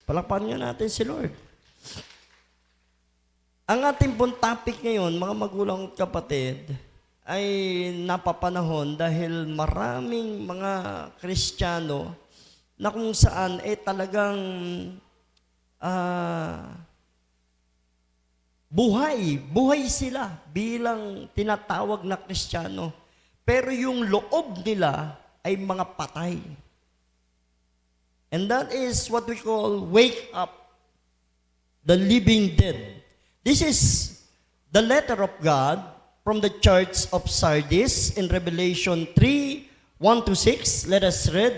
Palakpakan niyo natin si Lord. Ang ating pong topic ngayon, mga magulang at kapatid, ay napapanahon dahil maraming mga Kristiyano na kung saan talagang buhay sila bilang tinatawag na Kristiyano. Pero yung loob nila ay mga patay. And that is what we call wake up, the living dead. This is the letter of God from the church of Sardis in Revelation 3:1-6. Let us read.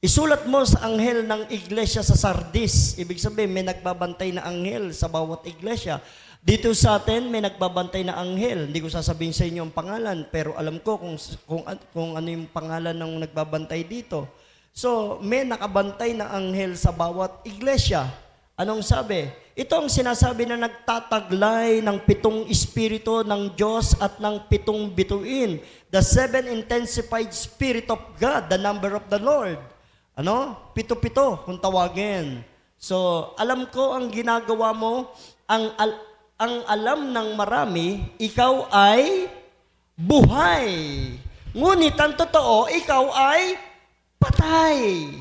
Isulat mo sa anghel ng iglesia sa Sardis. Ibig sabihin, may nagbabantay na anghel sa bawat iglesia. Dito sa atin, may nagbabantay na anghel. Hindi ko sasabihin sa inyo ang pangalan, pero alam ko kung ano yung pangalan ng nagbabantay dito. So, may nakabantay na anghel sa bawat iglesia. Anong sabi? Ito ang sinasabi na nagtataglay ng 7 espiritu ng Diyos at ng 7 bituin. The 7 intensified spirit of God, the number of the Lord. Ano? 7 kung tawagin. So, alam ko ang ginagawa mo, ang alam ng marami, ikaw ay buhay. Ngunit ang totoo, ikaw ay patay.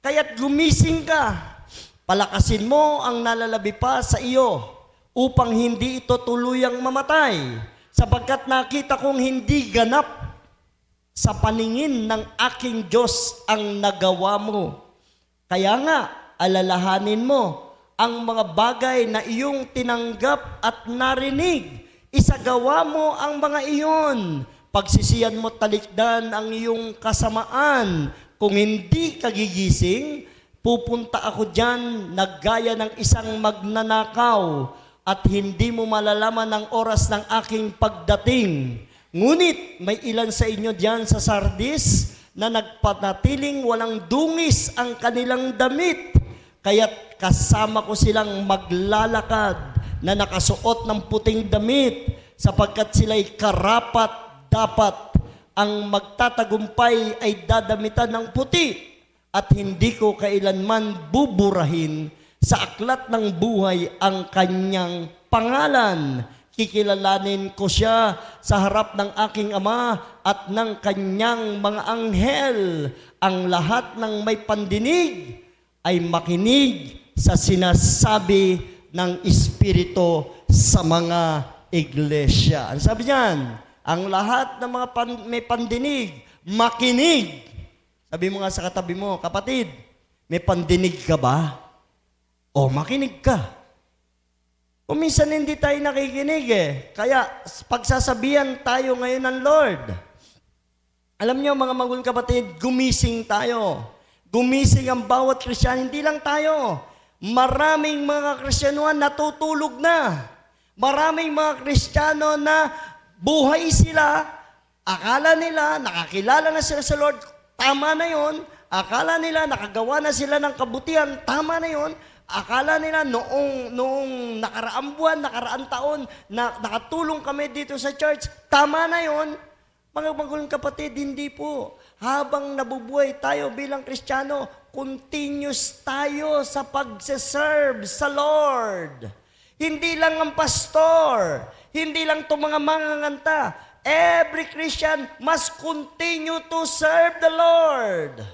Kaya't gumising ka. Palakasin mo ang nalalabi pa sa iyo upang hindi ito tuluyang mamatay, sapagkat nakita kong hindi ganap sa paningin ng aking Diyos ang nagawa mo. Kaya nga, alalahanin mo ang mga bagay na iyong tinanggap at narinig. Isagawa mo ang mga iyon. Pagsisiyan mo talikdan ang iyong kasamaan. Kung hindi ka gigising, pupunta ako dyan na gaya ng isang magnanakaw at hindi mo malalaman ang oras ng aking pagdating. Ngunit may ilan sa inyo dyan sa Sardis na nagpanatiling walang dungis ang kanilang damit. Kaya't kasama ko silang maglalakad na nakasuot ng puting damit sapagkat sila'y karapat dapat ang magtatagumpay ay dadamitan ng puti at hindi ko kailanman buburahin sa aklat ng buhay ang kanyang pangalan. Kikilalanin ko siya sa harap ng aking Ama at ng kanyang mga anghel. Ang lahat ng may pandinig ay makinig sa sinasabi ng Espiritu sa mga iglesia. Ano sabi niyan? Ang lahat ng mga may pandinig, makinig. Sabi mo nga sa katabi mo, kapatid, may pandinig ka ba? O makinig ka. Kung minsan hindi tayo nakikinig Kaya pagsasabihan tayo ngayon ng Lord. Alam niyo mga magulang kapatid, gumising tayo. Gumising ang bawat Kristiyano, hindi lang tayo. Maraming mga Kristiyano natutulog na. Maraming mga Kristiyano na buhay sila, akala nila, nakakilala na sila sa Lord, tama na yon. Akala nila, nakagawa na sila ng kabutihan, tama na yon. Akala nila, noong nakaraang buwan, nakaraang taon, na nakatulong kami dito sa church, tama na yon. Mga magulang kapatid, hindi po. Habang nabubuhay tayo bilang Kristiyano, continuous tayo sa pagse-serve sa Lord. Hindi lang ang pastor, hindi lang itong mga manganganta. Every Christian must continue to serve the Lord.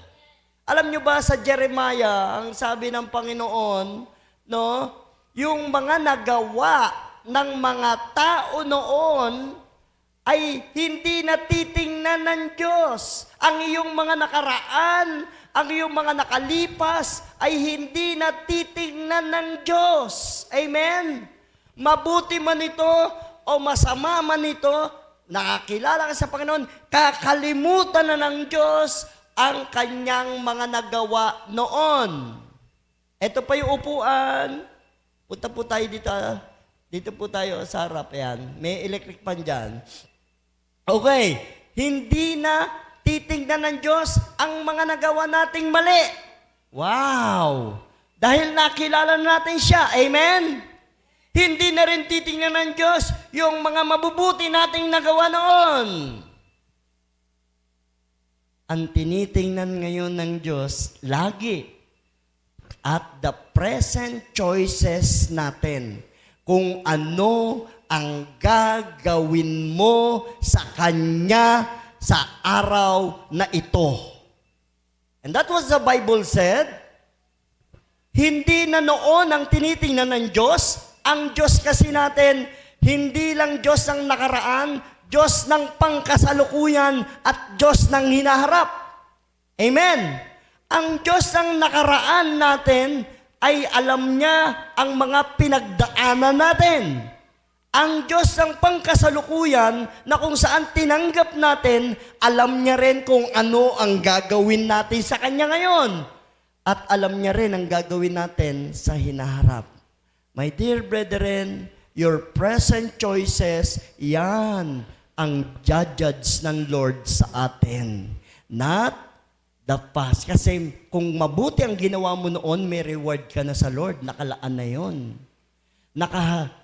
Alam nyo ba sa Jeremiah, ang sabi ng Panginoon, no, yung mga nagawa ng mga tao noon ay hindi natitingnan ng Diyos. Ang iyong mga nakaraan, ang iyong mga nakalipas ay hindi natitingnan ng Diyos. Amen? Mabuti man ito o masama man ito, nakakilala ka sa Panginoon, kakalimutan na ng Diyos ang kanyang mga nagawa noon. Ito pa yung upuan. Punta po tayo dito. Dito po tayo sa harap. Yan. May electric pan dyan. Okay. Hindi na titingnan ng Diyos ang mga nagawa nating mali. Wow! Dahil nakilala natin siya. Amen? Hindi na rin titingnan ng Diyos yung mga mabubuti nating nagawa noon. Ang tinitingnan ngayon ng Diyos, lagi, at the present choices natin. Kung ano ang gagawin mo sa Kanya sa araw na ito. And that was the Bible said. Hindi na noon ang tinitingnan ng Diyos. Ang Diyos kasi natin, hindi lang Diyos ng nakaraan, Diyos ng pangkasalukuyan at Diyos ng hinaharap. Amen. Ang Diyos ng nakaraan natin ay alam niya ang mga pinagdaanan natin. Ang Diyos ng pangkasalukuyan na kung saan tinanggap natin, alam niya rin kung ano ang gagawin natin sa Kanya ngayon. At alam niya rin ang gagawin natin sa hinaharap. My dear brethren, your present choices, yan ang judge ng Lord sa atin. Not the past. Kasi kung mabuti ang ginawa mo noon, may reward ka na sa Lord. Nakalaan na yon.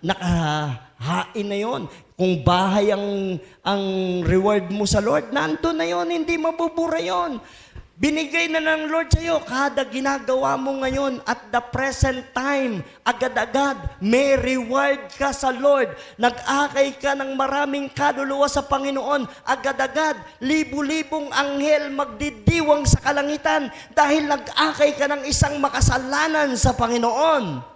Nakahain na yon. Kung bahay ang reward mo sa Lord, nandun na yon. Hindi mabubura yon. Binigay na ng Lord sa iyo kada ginagawa mo ngayon at the present time, agad-agad, may reward ka sa Lord. Nag-akay ka ng maraming kaluluwa sa Panginoon, agad-agad, libu-libong anghel magdidiwang sa kalangitan dahil nag-akay ka ng isang makasalanan sa Panginoon.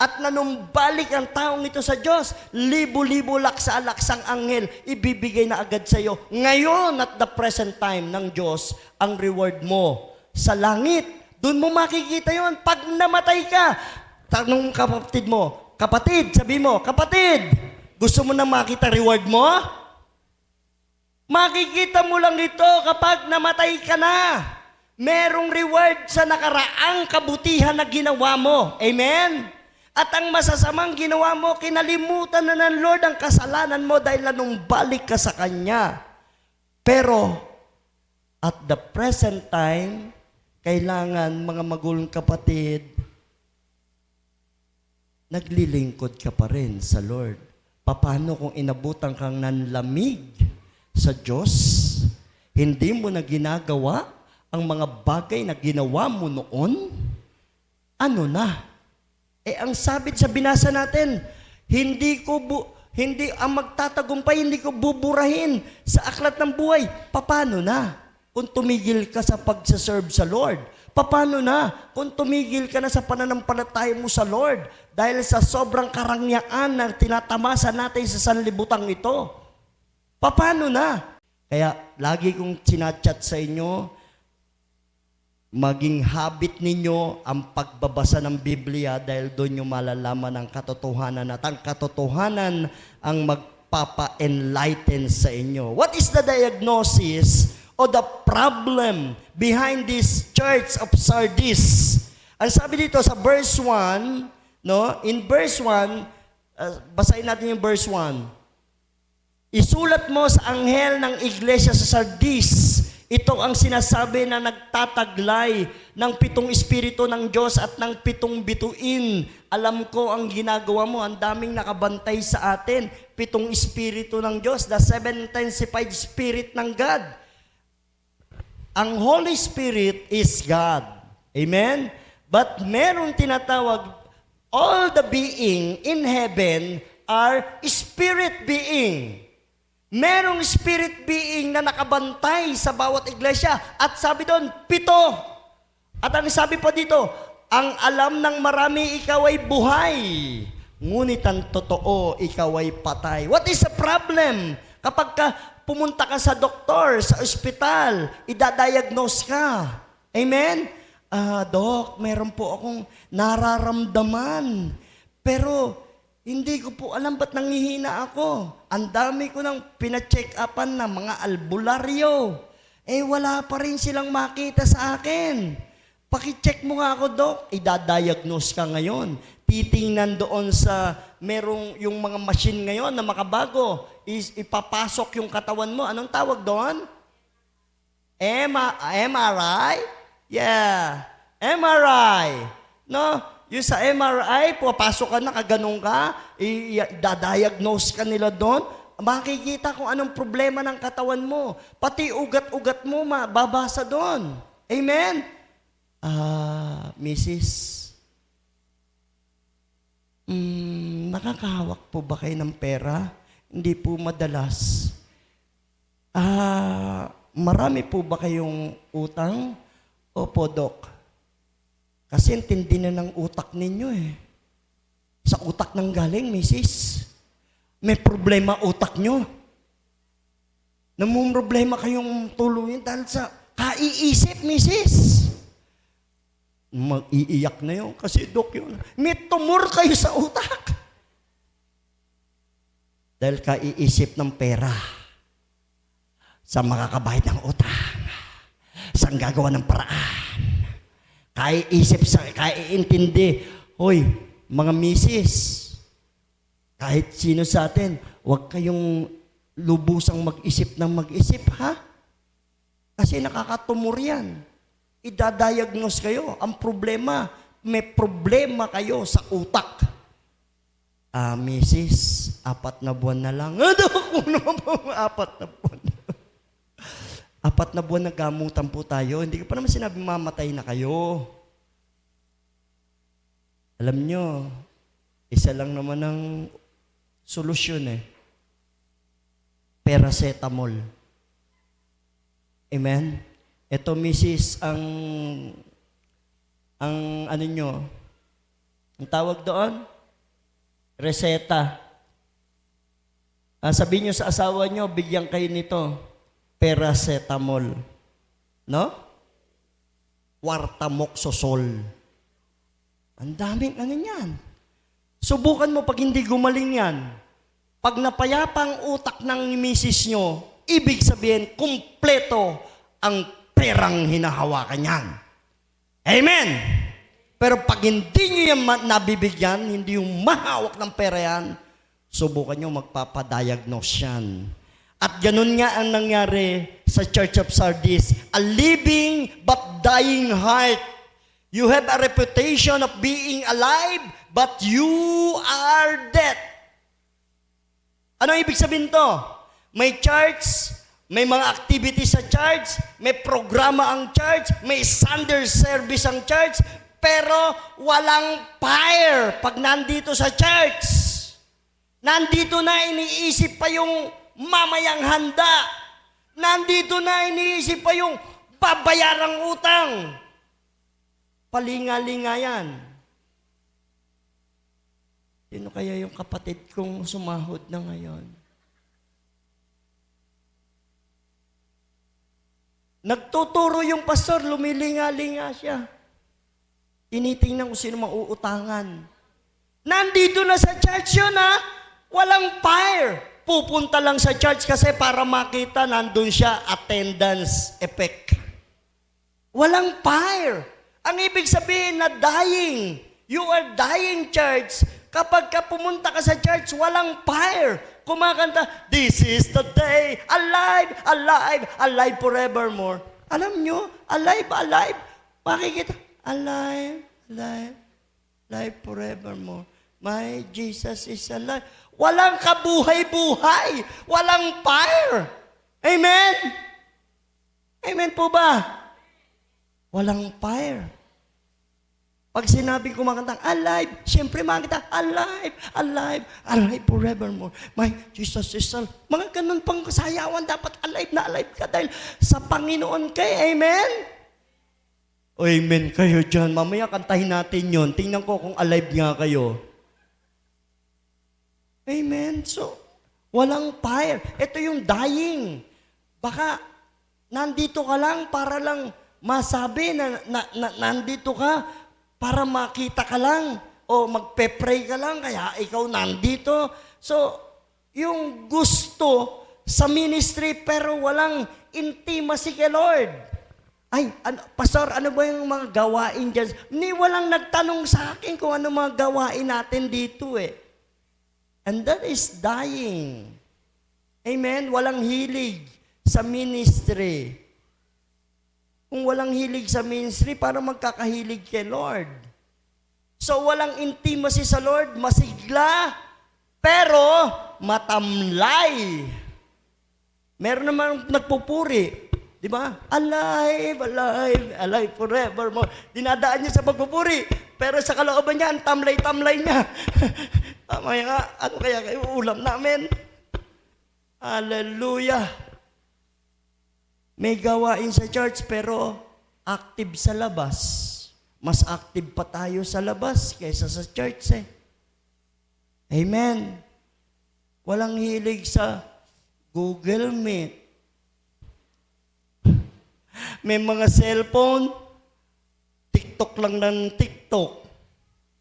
At nanumbalik ang taong ito sa Diyos, libu-libo laksa-laksang anghel, ibibigay na agad sa iyo. Ngayon at the present time ng Diyos, ang reward mo sa langit. Doon mo makikita yon. Pag namatay ka, tanong kapatid mo, kapatid, sabi mo, kapatid, gusto mo na makita reward mo? Makikita mo lang ito kapag namatay ka na. Merong reward sa nakaraang kabutihan na ginawa mo. Amen? At ang masasamang ginawa mo, kinalimutan na ng Lord ang kasalanan mo dahil nanumbalik ka sa Kanya. Pero, at the present time, kailangan mga magulong kapatid, naglilingkod ka pa rin sa Lord. Paano kung inabutan kang nanlamig sa Diyos, hindi mo na ginagawa ang mga bagay na ginawa mo noon? Ano na? Ang sabit sa binasa natin, hindi ang magtatagumpay, hindi ko buburahin sa aklat ng buhay. Paano na kung tumigil ka sa pagsaserve sa Lord? Paano na kung tumigil ka na sa pananampalataya mo sa Lord dahil sa sobrang karangyaan na tinatamasa natin sa sanlibutang ito? Paano na? Kaya lagi kong sinachat sa inyo, maging habit ninyo ang pagbabasa ng Biblia dahil doon nyo malalaman ang katotohanan at ang katotohanan ang magpapa-enlighten sa inyo. What is the diagnosis o the problem behind this church of Sardis? Ang sabi dito sa verse 1, no? In verse 1, basahin natin yung verse 1. Isulat mo sa anghel ng iglesia sa Sardis, ito ang sinasabi na nagtataglay ng 7 espiritu ng Diyos at ng 7 bituin. Alam ko ang ginagawa mo, ang daming nakabantay sa atin. 7 espiritu ng Diyos, the 7 intensified spirit ng God. Ang Holy Spirit is God. Amen? But meron tinatawag, all the being in heaven are spirit being. Merong spirit being na nakabantay sa bawat iglesia. At sabi doon, 7. At ang sabi pa dito, ang alam ng marami ikaw ay buhay. Ngunit ang totoo, ikaw ay patay. What is the problem? Kapag pumunta ka sa doktor, sa ospital, idadiagnose ka. Amen? Doc, meron po akong nararamdaman. Pero hindi ko po alam ba't nangihina ako. Ang dami ko nang pina-check-upan na mga albularyo. Wala pa rin silang makita sa akin. Paki-check mo nga ako, Doc. Idadiagnose ka ngayon. Titingnan doon sa merong yung mga machine ngayon na makabago. Ipapasok yung katawan mo. Anong tawag doon? MRI? Yeah. MRI. No? Yung sa MRI, papasok ka na, kaganong ka, i-diagnose ka nila doon, makikita kung anong problema ng katawan mo. Pati ugat-ugat mo, mababasa doon. Amen? Mrs., nakakahawak po ba kayo ng pera? Hindi po madalas. Marami po ba kayong utang? Opo, Dok. Kasi intindi na ng utak ninyo eh. Sa utak nang galing, misis. May problema utak nyo. Namumroblema kayong tuluyan dahil sa kaiisip, misis. Mag-iiyak na yun kasi, Dok, yun. May tumor kayo sa utak. Dahil kaiisip ng pera sa makakabayad ng utang, sa gagawa ng paraan, kaiisip, kaiintindi. Hoy, mga misis, kahit sino sa atin, huwag kayong lubusang mag-isip ng mag-isip, ha? Kasi nakakatumor yan. Idadiagnose kayo. Ang problema, may problema kayo sa utak. Misis, 4 na buwan na lang. Ano? 4 na buwan. 4 na buwan nagamutan po tayo. Hindi ko pa naman sinabi mamatay na kayo. Alam nyo, isa lang naman ang solusyon eh. Paracetamol. Amen? Ito, misis, ang ano nyo, ang tawag doon, reseta. Sabihin nyo sa asawa nyo, bigyan kayo nito, paracetamol. No? Wartamoxosol. Ang daming ano yan. Subukan mo pag hindi gumaling yan. Pag napayapa ang utak ng misis nyo, ibig sabihin, kumpleto ang perang hinahawakan yan. Amen! Pero pag hindi nyo yan nabibigyan, hindi yung mahawak ng pera yan, subukan nyo magpapadiagnose yan. At ganun nga ang nangyari sa Church of Sardis. A living but dying heart. You have a reputation of being alive, but you are dead. Ano ibig sabihin to? May church, may mga activities sa church, may programa ang church, may Sunday service ang church, pero walang fire pag nandito sa church. Nandito na iniisip pa yung mamayang handa. Nandito na iniisip pa yung babayarang utang. Palinga-linga yan. Sino kaya yung kapatid kong sumahod na ngayon? Nagtuturo yung pastor, lumilinga-linga siya. Tinitingnan ko sino mauutangan. Nandito na sa church yun, ha? Walang fire. Pupunta lang sa church kasi para makita nandun siya, attendance effect. Walang fire. Ang ibig sabihin na dying. You are dying, church. Kapag ka pumunta ka sa church, walang fire. Kumakanta, this is the day, alive, alive, alive forevermore. Alam nyo, alive, alive. Makikita, alive, alive, alive forevermore. My Jesus is alive. Walang kabuhay-buhay. Walang fire. Amen? Amen po ba? Walang fire. Pag sinabi ko makantang alive, siyempre makita, alive, alive, alive forevermore. My Jesus is alive. Mga ganun pang kasayawan, dapat alive na alive ka dahil sa Panginoon kay. Amen? O amen kayo dyan. Mamaya kantahin natin yon. Tingnan ko kung alive nga kayo. Amen? So, walang fire. Ito yung dying. Baka nandito ka lang para lang masabi na nandito ka para makita ka lang o magpe-pray ka lang kaya ikaw nandito. So, yung gusto sa ministry pero walang intimacy kay Lord. Ay, Pastor, ano ba yung mga gawain dyan? Walang nagtanong sa akin kung ano mga gawain natin dito eh. And that is dying. Amen? Walang hilig sa ministry. Kung walang hilig sa ministry, para magkakahilig kay Lord. So, walang intimacy sa Lord, masigla, pero matamlay. Meron naman nagpupuri. Di ba? Alive, alive, alive forevermore. Dinadaan niya sa pagpupuri. Pero sa kalooban niya, ang tamlay-tamlay niya. Mamaya, ano kaya kayo ulam namin? Hallelujah. May gawain sa church pero active sa labas. Mas active pa tayo sa labas kaysa sa church eh. Amen. Walang hilig sa Google Meet. May mga cellphone, TikTok lang ng TikTok.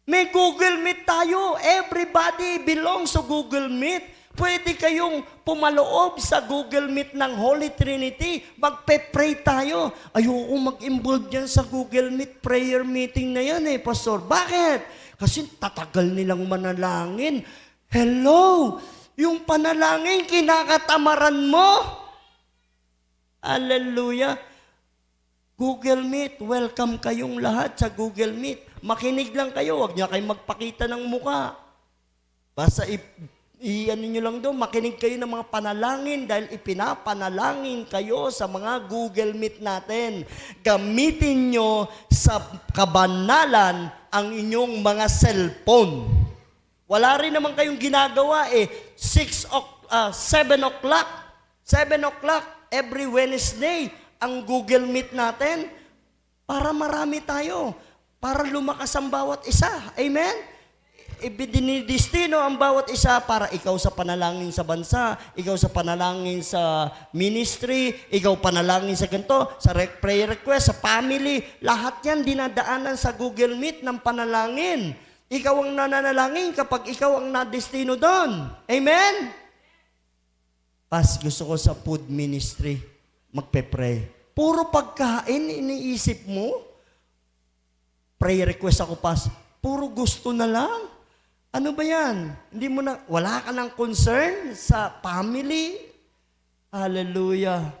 May Google Meet tayo. Everybody belongs to Google Meet. Pwede kayong pumaloob sa Google Meet ng Holy Trinity. Magpe-pray tayo. Ayoko mag-involve dyan sa Google Meet prayer meeting na yan Pastor. Bakit? Kasi tatagal nilang manalangin. Hello! Yung panalangin, kinakatamaran mo. Hallelujah! Google Meet, welcome kayong lahat sa Google Meet. Makinig lang kayo, huwag niya kayong magpakita ng muka. Basta ano nyo lang doon, makinig kayo ng mga panalangin dahil ipinapanalangin kayo sa mga Google Meet natin. Gamitin nyo sa kabanalan ang inyong mga cellphone. Wala rin naman kayong ginagawa 7 o'clock every Wednesday ang Google Meet natin para marami tayo, para lumakas ang bawat isa. Amen? Ibinidestino ang bawat isa para ikaw sa panalangin sa bansa, ikaw sa panalangin sa ministry, ikaw panalangin sa ganito, sa prayer request, sa family. Lahat yan dinadaanan sa Google Meet ng panalangin. Ikaw ang nananalangin kapag ikaw ang nadestino doon. Amen? Gusto ko sa food ministry, magpe-pray. Puro pagkain, iniisip mo? Prayer request ako, puro gusto na lang. Ano ba yan? Hindi mo na, wala ka ng concern sa family? Hallelujah.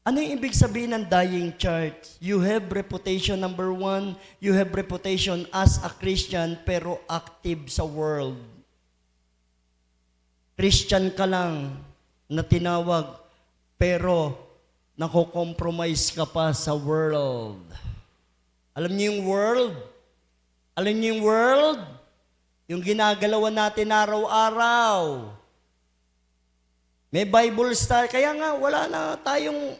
Ano yung ibig sabihin ng dying church? You have reputation, number 1. You have reputation as a Christian pero active sa world. Christian ka lang na tinawag pero nako-compromise ka pa sa world. Alam niyo yung world? Alam niyo yung world? Yung ginagalawan natin araw-araw. May Bible study. Kaya nga, wala na tayong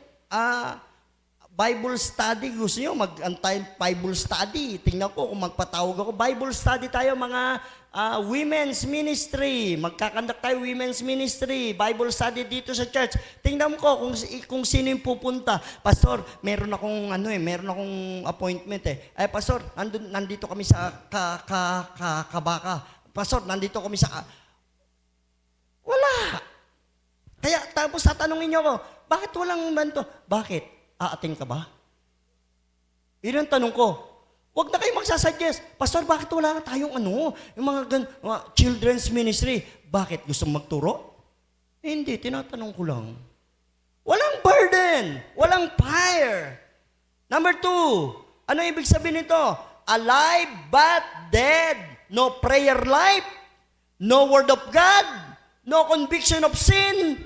Bible study. Gusto nyo mag-antay Bible study. Tingnan ko kung magpatawag ako. Bible study tayo mga women's ministry. Magkakandak tayo women's ministry. Bible study dito sa church. Tingnan ko kung sino yung pupunta. Pastor, meron akong appointment Pastor, nandito kami sa Kabaka. Pastor, nandito kami sa wala. Kaya tapos tatanungin niyo ako, bakit walang banto? Bakit? Aating ka ba? Yun ang tanong ko. Huwag na kayo magsasuggest. Pastor, bakit wala na tayong yung mga children's ministry? Bakit? Gusto mong magturo? Hindi, tinatanong ko lang. Walang burden. Walang fire. Number 2, ano ibig sabihin nito? Alive but dead. No prayer life. No word of God. No conviction of sin.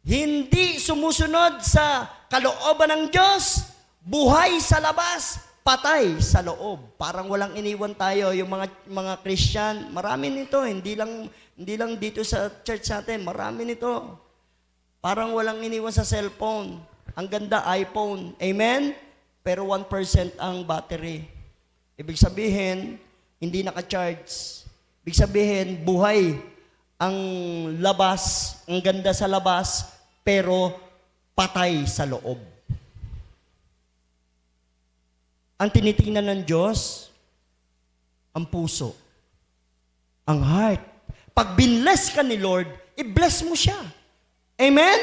Hindi sumusunod sa kalooban ng Diyos. Buhay sa labas, patay sa loob. Parang walang iniwan tayo yung mga Christian. Marami nito, hindi lang dito sa church natin, marami nito. Parang walang iniwan sa cellphone. Ang ganda iPhone. Amen? Pero 1% ang battery. Ibig sabihin, hindi naka-charge. Ibig sabihin, buhay ang labas, ang ganda sa labas, pero patay sa loob. Ang tinitingnan ng Diyos, ang puso, ang heart. Pag binless ka ni Lord, i-bless mo siya. Amen?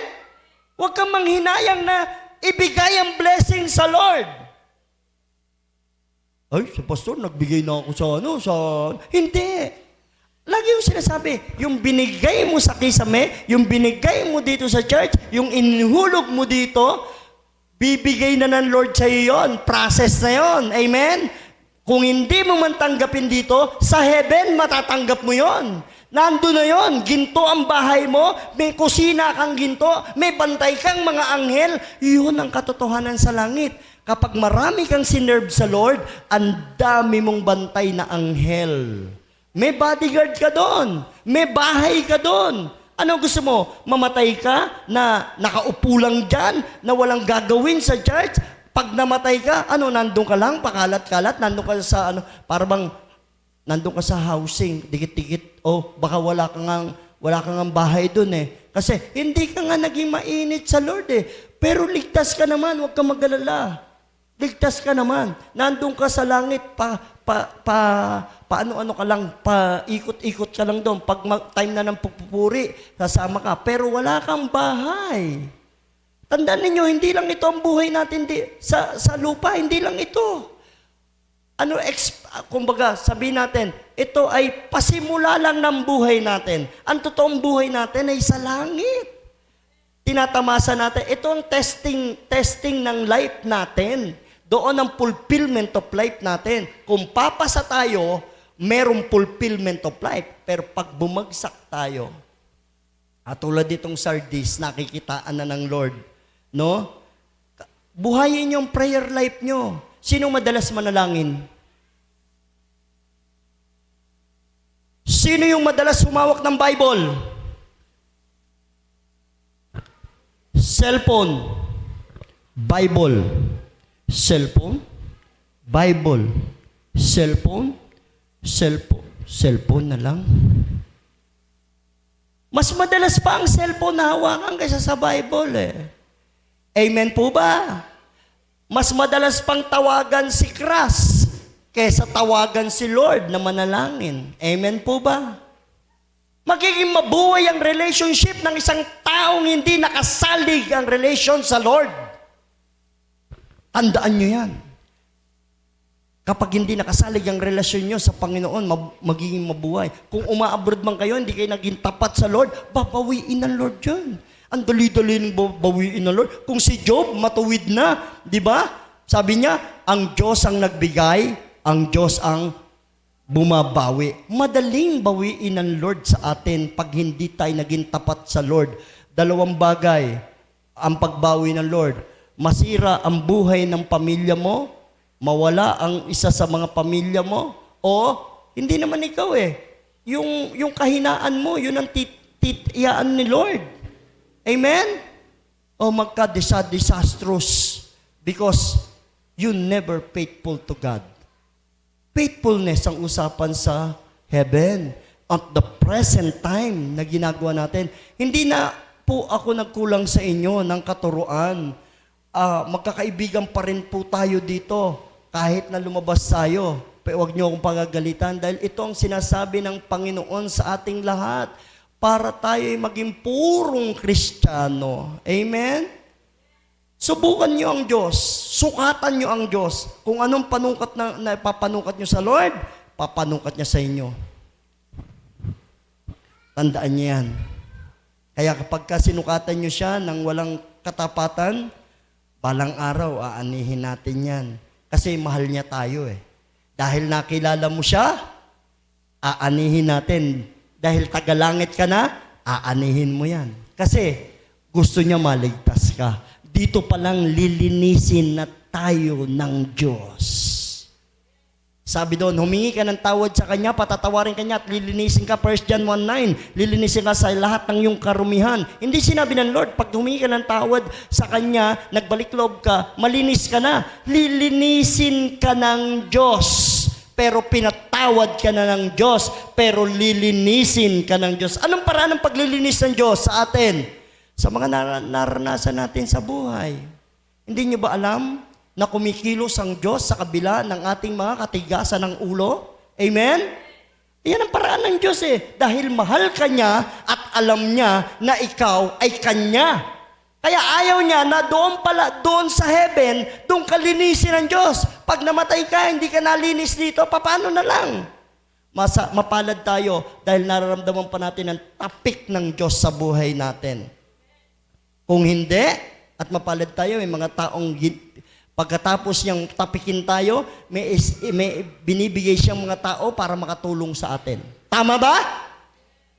Huwag kang manghinayang na ibigay ang blessing sa Lord. Ay, sa pastor, nagbigay na ako sa Hindi. Lagi yung sinasabi, yung binigay mo sa kisame, yung binigay mo dito sa church, yung inhulog mo dito, bibigay na ng Lord sa iyo yun. Process na yun. Amen? Kung hindi mo man tanggapin dito, sa heaven matatanggap mo yon. Nando na yon, ginto ang bahay mo, may kusina kang ginto, may bantay kang mga anghel. Yun ang katotohanan sa langit. Kapag marami kang sinerve sa Lord, ang dami mong bantay na anghel. May bodyguard ka doon, may bahay ka doon. Ano gusto mo? Mamatay ka na nakaupo lang dyan, na walang gagawin sa church? Pag namatay ka, nandun ka lang, pakalat-kalat, nandun ka sa, parang nandun ka sa housing, dikit-dikit, baka wala kang bahay dun eh. Kasi hindi ka nga naging mainit sa Lord eh. Pero ligtas ka naman, huwag kang mag-alala. Ligtas ka naman. Nandun ka sa langit, paano-ano ka lang, ikot-ikot ka lang doon. Pag time na ng pupupuri, sasama ka. Pero wala kang bahay. Tandaan ninyo, hindi lang ito ang buhay natin sa lupa, hindi lang ito. Kumbaga, sabihin natin, ito ay pasimula lang ng buhay natin. Ang totoong buhay natin ay sa langit. Tinatamasa natin. Ito ang testing ng life natin. Doon ang fulfillment of life natin. Kung papasa tayo, merong fulfillment of life. Pero pag bumagsak tayo, at tulad ditong Sardis, nakikitaan na ng Lord, no? Buhayin yung prayer life nyo. Sino madalas manalangin? Sino yung madalas humawak ng Bible? Cellphone, Bible, cellphone, Bible, cellphone, cellphone na lang. Mas madalas pa ang cellphone na hawakan kaysa sa Bible eh. Amen po ba? Mas madalas pang tawagan si Kras kaysa tawagan si Lord na manalangin. Amen po ba? Magiging mabuhay ang relationship ng isang taong hindi nakasalig ang relation sa Lord. Tandaan nyo yan. Kapag hindi nakasalig ang relasyon nyo sa Panginoon, magiging mabuhay. Kung umaabroad man kayo, hindi kayo naging tapat sa Lord, babawiin ng Lord yun. Ang dali-dali ng bawiin ng Lord. Kung si Job, matuwid na, di ba? Sabi niya, ang Diyos ang nagbigay, ang Diyos ang bumabawi. Madaling bawiin ng Lord sa atin pag hindi tayo naging tapat sa Lord. Dalawang bagay ang pagbawi ng Lord. Masira ang buhay ng pamilya mo, mawala ang isa sa mga pamilya mo, o hindi naman ikaw eh. Yung kahinaan mo, yun ang titiyaan ni Lord. Amen? O magka-disastrous because you never faithful to God. Faithfulness ang usapan sa heaven. At the present time na ginagawa natin, hindi na po ako nagkulang sa inyo ng katuruan. Magkakaibigan pa rin po tayo dito kahit na lumabas tayo. Pero huwag niyo akong pagagalitan dahil ito ang sinasabi ng Panginoon sa ating lahat para tayo ay maging purong Kristiyano. Amen? Subukan niyo ang Diyos. Sukatan niyo ang Diyos. Kung anong panukat na papanukat niyo sa Lord, papanukat niya sa inyo. Tandaan niyo yan. Kaya kapag sinukatan niyo siya ng walang katapatan, balang araw, aanihin natin yan. Kasi mahal niya tayo eh. Dahil nakilala mo siya, aanihin natin. Dahil tagalangit ka na, aanihin mo yan. Kasi gusto niya maligtas ka. Dito palang lilinisin na tayo ng Diyos. Sabi doon, humingi ka ng tawad sa Kanya, patatawarin Kanya at lilinisin ka. 1 John 1:9, lilinisin ka sa lahat ng iyong karumihan. Hindi sinabi ng Lord, pag humingi ka ng tawad sa Kanya, nagbalik loob ka, malinis ka na. Lilinisin ka ng Diyos. Pero pinatawad ka na ng Diyos, pero lilinisin ka ng Diyos. Anong paraan ng paglilinis ng Diyos sa atin? Sa mga naranasan natin sa buhay. Hindi niyo ba alam na kumikilos ang Diyos sa kabila ng ating mga katigasan ng ulo? Amen? Yan ang paraan ng Diyos eh. Dahil mahal ka niya at alam niya na ikaw ay Kanya. Kaya ayaw niya na doon sa heaven, doon ka linisin ng Diyos. Pag namatay ka, hindi ka nalinis dito, paano na lang? Mapalad tayo dahil nararamdaman pa natin ang tapik ng Diyos sa buhay natin. Kung hindi, at mapalad tayo, may mga taong pagkatapos niyang tapikin tayo, may binibigay siyang mga tao para makatulong sa atin. Tama ba?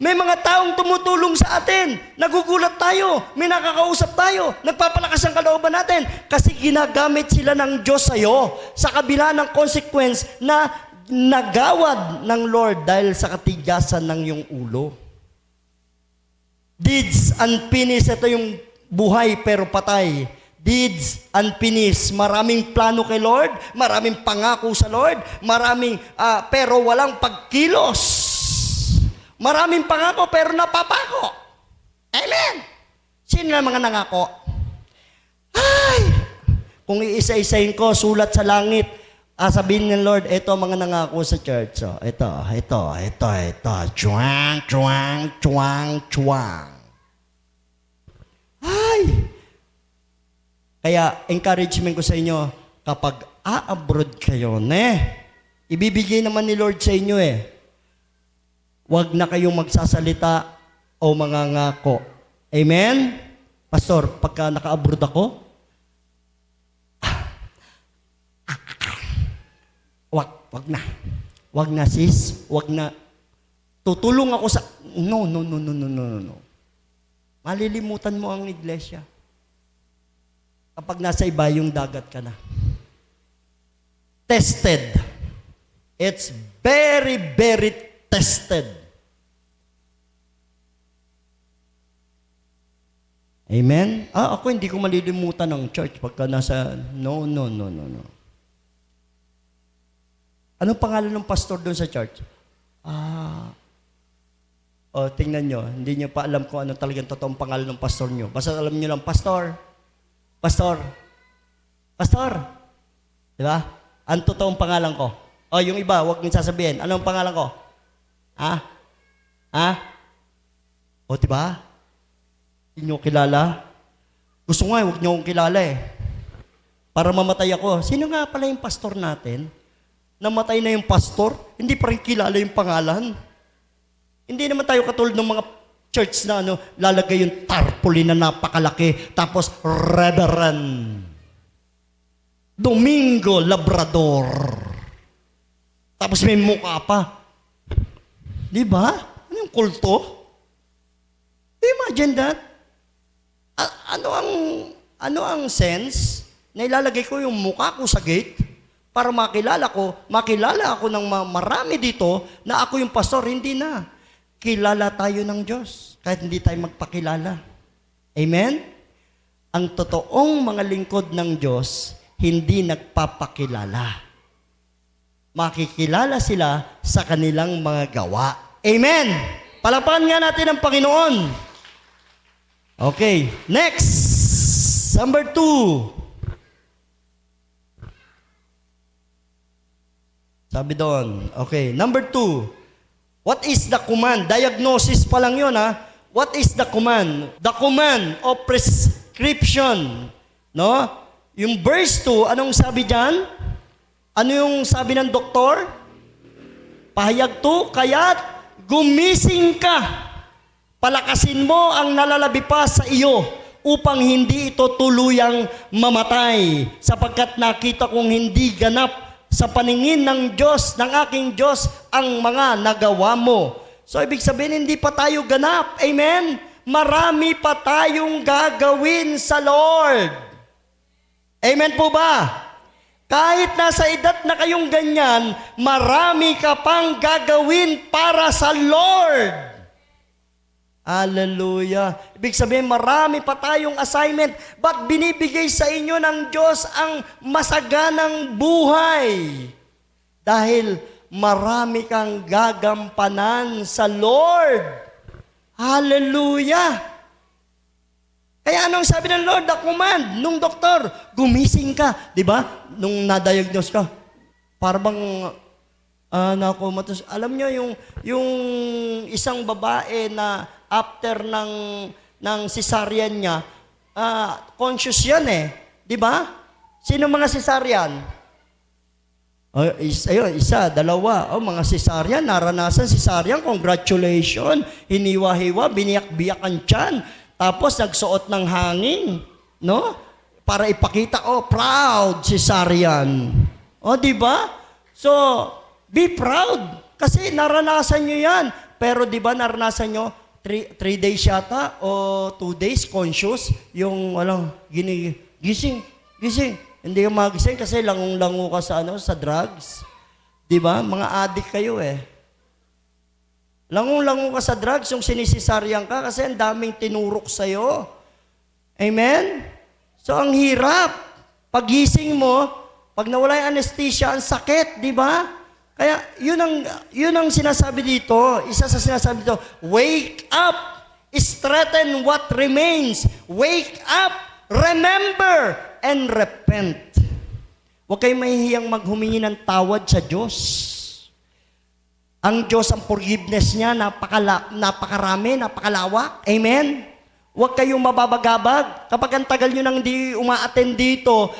May mga taong tumutulong sa atin. Nagugulat tayo. May nakakausap tayo. Nagpapalakas ang kalooban natin. Kasi ginagamit sila ng Diyos sa'yo sa kabila ng consequence na nagawad ng Lord dahil sa katigasan ng iyong ulo. Deeds unfinished. Ito yung buhay pero patay. Deeds unfinished. Maraming plano kay Lord. Maraming pangako sa Lord. Maraming, pero walang pagkilos. Maraming pangako pero napapako. Amen. Sino na mga nangako? Ay! Kung iisa-isahin ko, sulat sa langit, sabihin ng Lord, ito mga nangako sa church. So, ito. Chuang, chuang, chuang, chuang. Ay! Kaya, encouragement ko sa inyo, kapag abroad kayo, ibibigay naman ni Lord sa inyo Huwag na kayong magsasalita o mangangako. Amen? Pastor, pagka naka-abroad ako, wag na. Wag na sis, wag na. Tutulong ako sa... No. Malilimutan mo ang iglesia. Kapag nasa iba yung dagat ka na. Tested. It's very, very tested. Amen? Ako hindi ko malilimutan ng church pagka nasa... No. Anong pangalan ng pastor doon sa church? Tingnan nyo. Hindi nyo pa alam kung ano talagang totoong pangalan ng pastor nyo. Basta alam nyo lang, Pastor. Diba? Ang totoong pangalan ko. Yung iba, huwag nyo sasabihin. Anong pangalan ko? Diba? Hindi nyo kilala? Gusto nga, huwag nyo akong kilala Para mamatay ako. Sino nga pala yung pastor natin? Namatay na yung pastor, hindi pa rin kilala yung pangalan. Hindi naman tayo katulad ng mga church na lalagay yung tarpaulin na napakalaki, tapos Reverend Domingo Labrador. Tapos may mukha pa. Di ba? Ano yung kulto? Imagine that. Ano ang sense na ilalagay ko yung mukha ko sa gate para makilala ako ng marami dito na ako yung pastor? Hindi na. Kilala tayo ng Diyos kahit hindi tayo magpakilala. Amen? Ang totoong mga lingkod ng Diyos, hindi nagpapakilala. Makikilala sila sa kanilang mga gawa. Amen? Palapakan nga natin ang Panginoon. Okay, next. Number 2. Sabi doon. Okay, number 2. What is the command? Diagnosis pa lang yun, What is the command? The command of prescription. No? Yung verse 2, anong sabi dyan? Ano yung sabi ng doktor? Pahayag 2, kaya't gumising ka. Palakasin mo ang nalalabi pa sa iyo upang hindi ito tuluyang mamatay. Sapagkat nakita kong hindi ganap sa paningin ng Diyos, ng aking Diyos, ang mga nagawa mo. So, ibig sabihin, hindi pa tayo ganap. Amen? Marami pa tayong gagawin sa Lord. Amen po ba? Kahit nasa edad na kayong ganyan, marami ka pang gagawin para sa Lord. Hallelujah. Ibig sabihin, marami pa tayong assignment. Ba't binibigay sa inyo ng Diyos ang masaganang buhay? Dahil marami kang gagampanan sa Lord. Hallelujah. Kaya anong sabi ng Lord? The command, nung doktor, gumising ka. Diba? Nung na-diagnose ka. Parang alam nyo, yung isang babae na after ng cesarean niya, conscious yan Di ba? Sino mga cesarean? Isa, dalawa. Mga cesarean, naranasan cesarean, congratulations. Hiniwa-hiwa, biniyak-biyak ang tiyan. Tapos nagsuot ng hangin. No? Para ipakita, proud cesarean. Di ba? So, be proud. Kasi naranasan nyo yan. Pero di ba naranasan nyo, 3 days yata o 2 days conscious, yung gising. Hindi ka magising kasi langung-lango ka sa drugs. Di ba? Mga addict kayo eh. Langung-lango ka sa drugs, yung sinisisaryan ka kasi ang daming tinurok sa'yo. Amen? So, ang hirap. Pagising mo, pag nawala yung anesthesia, ang sakit, di ba? Kaya, yun ang sinasabi dito. Isa sa sinasabi dito, wake up, strengthen what remains. Wake up, remember, and repent. Huwag kayong mahihiyang maghumingi ng tawad sa Diyos. Ang Diyos, ang forgiveness niya, napakarami, napakalawak. Amen? Huwag kayong mababagabag. Kapag ang tagal nyo nang hindi uma-attend dito,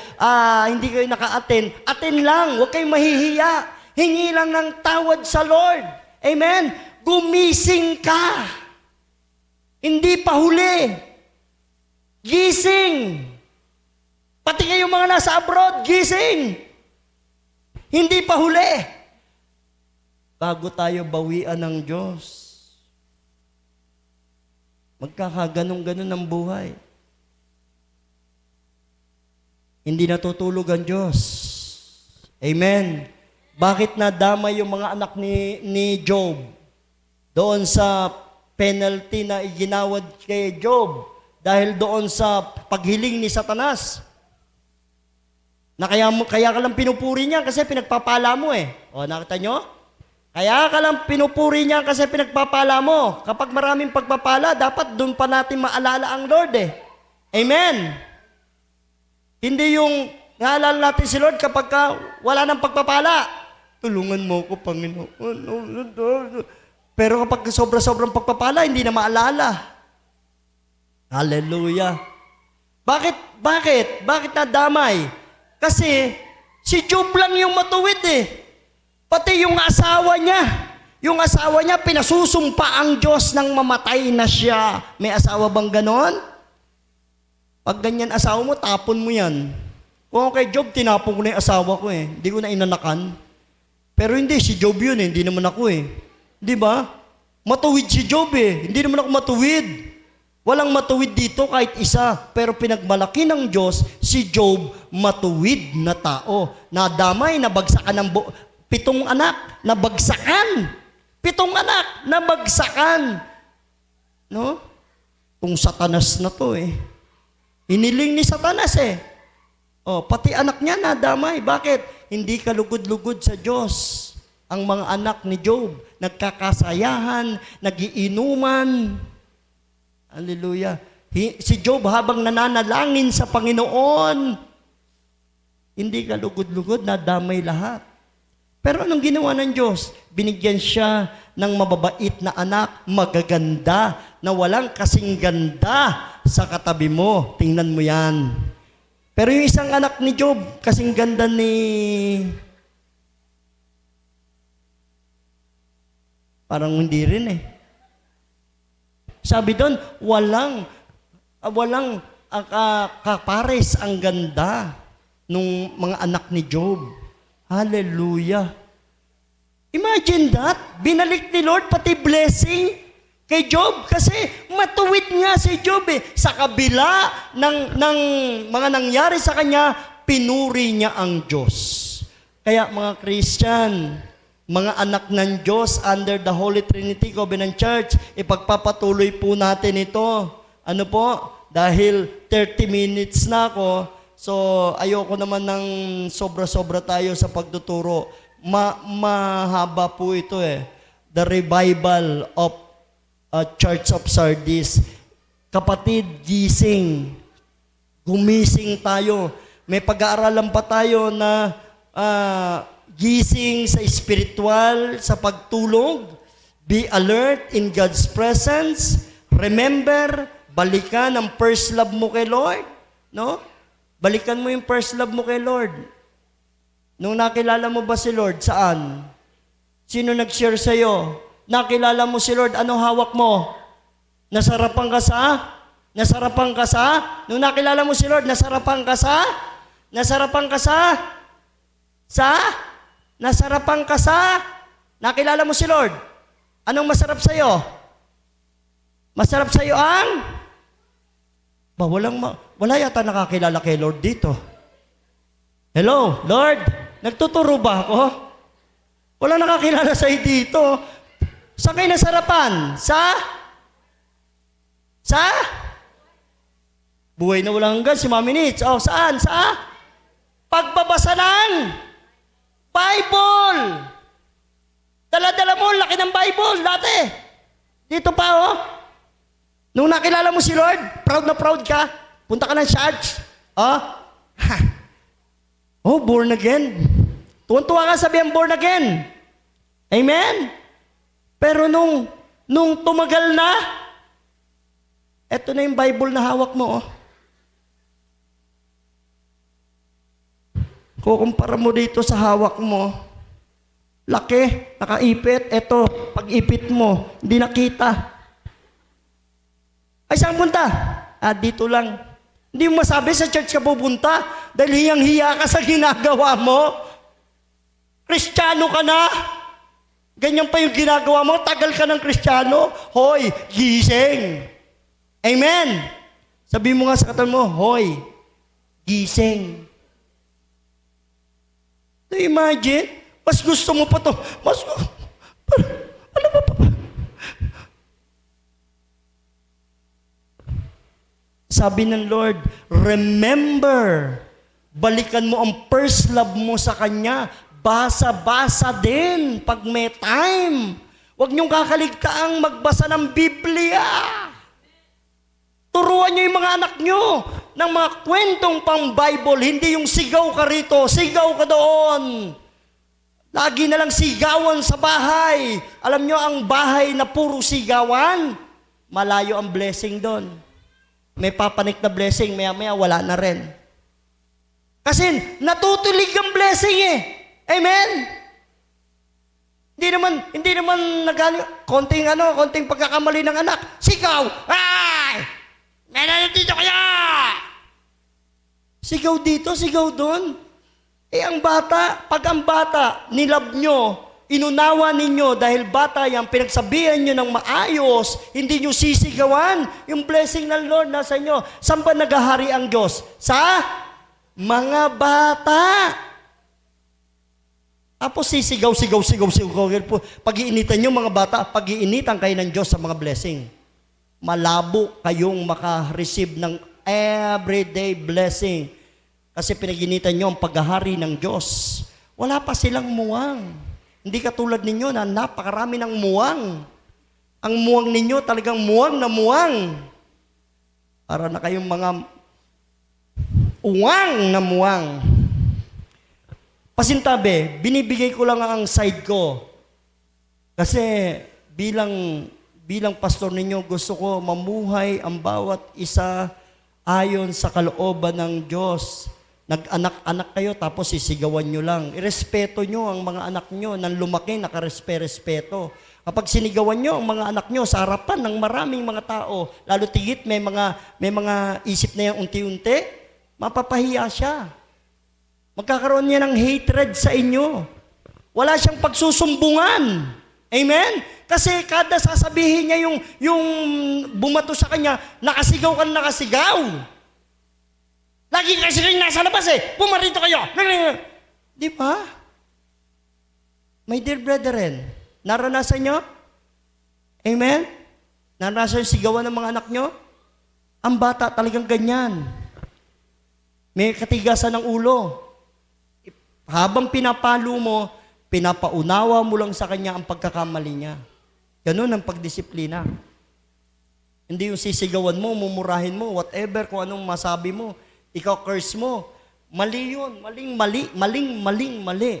hindi kayo naka-attend, attend lang. Huwag kayong mahihiya. Hingi lang ng tawad sa Lord. Amen? Gumising ka. Hindi pa huli. Gising. Pati kayong mga nasa abroad, gising. Hindi pa huli. Bago tayo bawian ng Diyos. Magkakaganong-ganon ang buhay. Hindi natutulog ang Diyos. Amen. Bakit nadamay yung mga anak ni Job? Doon sa penalty na iginawad kay Job dahil doon sa paghiling ni Satanas. Na kaya ka lang pinupuri niya kasi pinagpapala mo eh. O, nakita nyo? Kaya ka lang pinupuri niya kasi pinagpapala mo. Kapag maraming pagpapala, dapat doon pa natin maalala ang Lord eh. Amen. Hindi yung naalala natin si Lord kapag wala nang pagpapala. Tulungan mo ko, Panginoon. Pero kapag sobra-sobrang pagpapala, hindi na maalala. Hallelujah. Bakit? Bakit nadamay? Kasi si Job lang yung matuwid eh. Pati yung asawa niya, pinasusumpa ang Diyos nang mamatay na siya. May asawa bang ganon? Pag ganyan asawa mo, tapon mo yan. Kung kay Job, tinapon ko na yung asawa ko eh. Hindi ko na inanakan. Pero hindi, si Job yun eh. Hindi naman ako eh. Di ba? Matuwid si Job eh. Hindi naman ako matuwid. Walang matuwid dito kahit isa. Pero pinagmalaki ng Diyos, si Job, matuwid na tao. Nadamay, nabagsakan ng 7 anak, nabagsakan. 7 anak, nabagsakan. No? Kung Satanas na to eh. Iniling ni Satanas eh. Oh, pati anak niya nadamay. Bakit? Hindi kalugod-lugod sa Diyos. Ang mga anak ni Job, nagkakasayahan, nagiinuman. Hallelujah. Si Job habang nananalangin sa Panginoon, hindi kalugod-lugod, nadamay lahat. Pero anong ginawa ng Diyos? Binigyan siya ng mababait na anak, magaganda, na walang kasing ganda sa katabi mo. Tingnan mo yan. Pero yung isang anak ni Job, kasing ganda ni... Parang hindi rin eh. Sabi doon, walang kapares ang ganda nung mga anak ni Job. Hallelujah. Imagine that. Binalik ni Lord pati blessing kay Job kasi matuwid nga si Job eh. Sa kabila ng mga nangyari sa kanya, pinuri niya ang Diyos. Kaya mga Christian, mga anak ng Diyos under the Holy Trinity Covenant Church, ipagpapatuloy po natin ito. Ano po? Dahil 30 minutes na ako, so, ayoko naman ng sobra-sobra tayo sa pagtuturo. Mahaba po ito eh. The Revival of Church of Sardis. Kapatid, gising. Gumising tayo. May pag-aaralan pa tayo na gising sa spiritual, sa pagtulog. Be alert in God's presence. Remember, balikan ang first love mo kay Lord. No? Balikan mo yung first love mo kay Lord. Nung nakilala mo ba si Lord, saan? Sino nag-share sa'yo? Nakilala mo si Lord, anong hawak mo? Nasarapan ka sa? Nasarapan ka sa? Nung nakilala mo si Lord, nasarapan ka sa? Nasarapan ka sa? Sa? Nasarapan ka sa? Nakilala mo si Lord? Anong masarap sa'yo? Masarap sa'yo ang? Wala yata nakakilala kay Lord dito. Hello, Lord? Nagtuturo ba ako? Wala nakakilala sa'yo dito. Saan kayo nasarapan? Sa? Buhay na walang hanggan, si Mami Nitz. Oh, saan? Sa? Pagbabasa ng Bible. Dala-dala mo, laki ng Bible dati. Dito pa, oh. Nung nakilala mo si Lord, proud na proud ka. Punta ka ng church. Oh, oh, born again. Tuwan-tuwa ka sabihin, born again. Amen? Pero nung tumagal na, eto na yung Bible na hawak mo, oh. Kukumpara mo dito sa hawak mo. Laki, nakaipit. Eto, pag-ipit mo, hindi nakita. Ay, saan punta? Dito lang. Hindi mo masabi sa church ka pupunta dahil hiyang-hiya ka sa ginagawa mo. Kristiyano ka na. Ganyan pa yung ginagawa mo. Tagal ka ng Kristiyano. Hoy, gising. Amen. Sabi mo nga sa katawan mo, hoy, gising. So imagine, mas gusto mo pa to. Ano ba pa? Sabi ng Lord, remember, balikan mo ang first love mo sa Kanya. Basa-basa din pag may time. Huwag niyong kakaligtaang magbasa ng Biblia. Turuan niyo yung mga anak niyo ng mga kwentong pang Bible, hindi yung sigaw ka rito, sigaw ka doon. Lagi na lang sigawan sa bahay. Alam niyo ang bahay na puro sigawan, malayo ang blessing doon. May papanik na blessing, maya-maya wala na rin. Kasi natutulig ang blessing eh. Amen? Hindi naman konting pagkakamali ng anak. Sigaw! Ay! Dito kaya! Sigaw dito, sigaw doon. Ang bata, pag ang bata, nilab nyo, inunawa ninyo, dahil bata yan, pinagsabihan nyo ng maayos, hindi nyo sisigawan, yung blessing ng Lord nasa inyo. Saan ba naghahari ang Diyos? Sa mga bata. Tapos sisigaw. Pag-iinitan nyo mga bata, pag-iinitan kayo ng Diyos sa mga blessing. Malabo kayong maka-receive ng everyday blessing. Kasi pinag-initan nyo ang paghahari ng Diyos. Wala pa silang muwang. Hindi katulad ninyo na napakarami ng muwang. Ang muwang ninyo talagang muwang na muwang. Para na kayong mga uwang na muwang. Pasintabi, binibigay ko lang ang side ko. Kasi bilang pastor ninyo, gusto ko mamuhay ang bawat isa ayon sa kalooban ng Diyos. Nag-anak-anak kayo tapos sisigawan nyo lang. Irespeto nyo ang mga anak nyo nang lumaki, nakarespeto. Kapag sinigawan nyo ang mga anak nyo sa harapan ng maraming mga tao, lalo tigit may mga isip na yan unti-unti, mapapahiya siya. Magkakaroon niya ng hatred sa inyo. Wala siyang pagsusumbungan. Amen? Kasi kada sasabihin niya yung bumato sa kanya, nakasigaw ka na nakasigaw. Lagi kasi kayo nasa labas eh. Pumarito kayo. Di ba? My dear brethren, naranasan nyo? Amen? Naranasan yung sigawan ng mga anak nyo? Ang bata talagang ganyan. May katigasan ng ulo. Habang pinapalo mo, pinapaunawa mo lang sa kanya ang pagkakamali niya. Ganun ang pagdisiplina. Hindi yung sisigawan mo, mumurahin mo, whatever, kung anong masabi mo, ikaw curse mo. Mali yun. Maling-mali.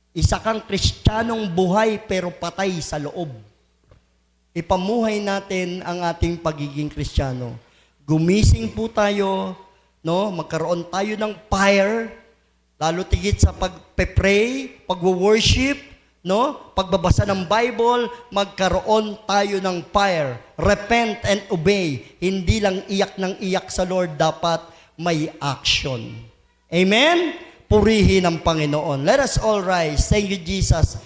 Isa kang Kristiyanong buhay pero patay sa loob. Ipamuhay natin ang ating pagiging Kristiyano. Gumising po tayo, no? Magkaroon tayo ng fire, lalo tigit sa pagpe-pray, pagwo-worship, no? Pagbabasa ng Bible, magkaroon tayo ng fire. Repent and obey. Hindi lang iyak ng iyak sa Lord, dapat may action. Amen? Purihin ang Panginoon. Let us all rise. Thank you, Jesus.